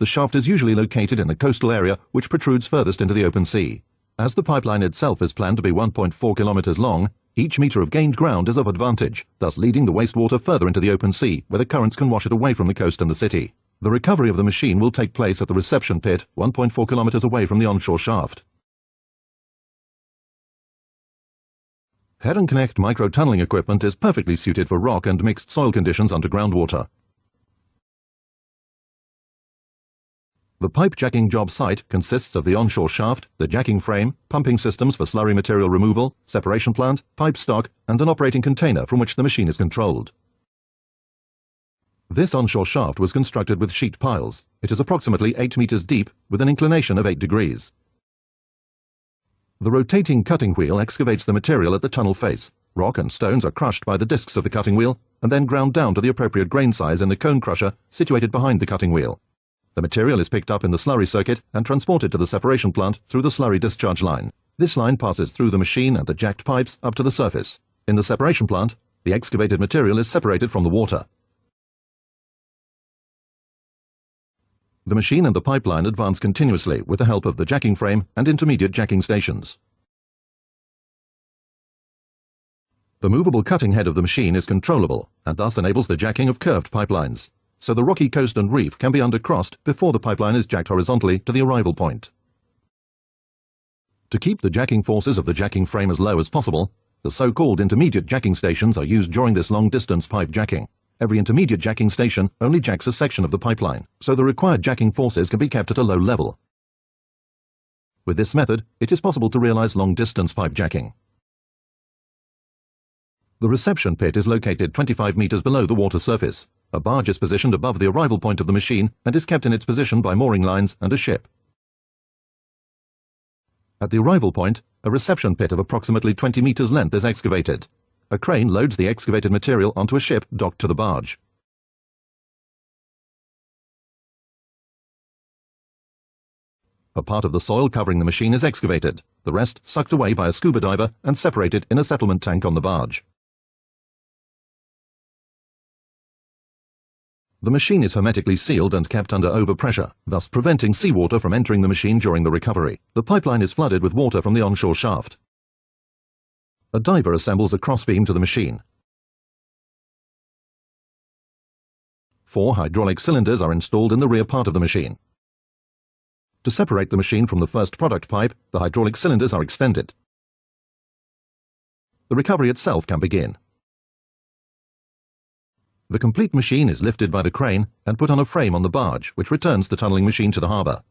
The shaft is usually located in the coastal area which protrudes furthest into the open sea. As the pipeline itself is planned to be 1.4 kilometers long, each meter of gained ground is of advantage, thus leading the wastewater further into the open sea, where the currents can wash it away from the coast and the city. The recovery of the machine will take place at the reception pit, 1.4 kilometers away from the onshore shaft. Heron Connect micro-tunneling equipment is perfectly suited for rock and mixed soil conditions under groundwater. The pipe jacking job site consists of the onshore shaft, the jacking frame, pumping systems for slurry material removal, separation plant, pipe stock, and an operating container from which the machine is controlled. This onshore shaft was constructed with sheet piles. It is approximately 8 meters deep with an inclination of 8 degrees. The rotating cutting wheel excavates the material at the tunnel face. Rock and stones are crushed by the discs of the cutting wheel and then ground down to the appropriate grain size in the cone crusher situated behind the cutting wheel. The material is picked up in the slurry circuit and transported to the separation plant through the slurry discharge line. This line passes through the machine and the jacked pipes up to the surface. In the separation plant, the excavated material is separated from the water. The machine and the pipeline advance continuously with the help of the jacking frame and intermediate jacking stations. The movable cutting head of the machine is controllable and thus enables the jacking of curved pipelines, so the rocky coast and reef can be undercrossed before the pipeline is jacked horizontally to the arrival point. To keep the jacking forces of the jacking frame as low as possible, the so-called intermediate jacking stations are used during this long-distance pipe jacking. Every intermediate jacking station only jacks a section of the pipeline, so the required jacking forces can be kept at a low level. With this method, it is possible to realize long-distance pipe jacking. The reception pit is located 25 meters below the water surface. A barge is positioned above the arrival point of the machine and is kept in its position by mooring lines and a ship. At the arrival point, a reception pit of approximately 20 meters length is excavated. A crane loads the excavated material onto a ship docked to the barge. A part of the soil covering the machine is excavated, the rest sucked away by a scuba diver and separated in a settlement tank on the barge. The machine is hermetically sealed and kept under overpressure, thus preventing seawater from entering the machine during the recovery. The pipeline is flooded with water from the onshore shaft. A diver assembles a crossbeam to the machine. 4 hydraulic cylinders are installed in the rear part of the machine. To separate the machine from the first product pipe, the hydraulic cylinders are extended. The recovery itself can begin. The complete machine is lifted by the crane and put on a frame on the barge, which returns the tunneling machine to the harbour.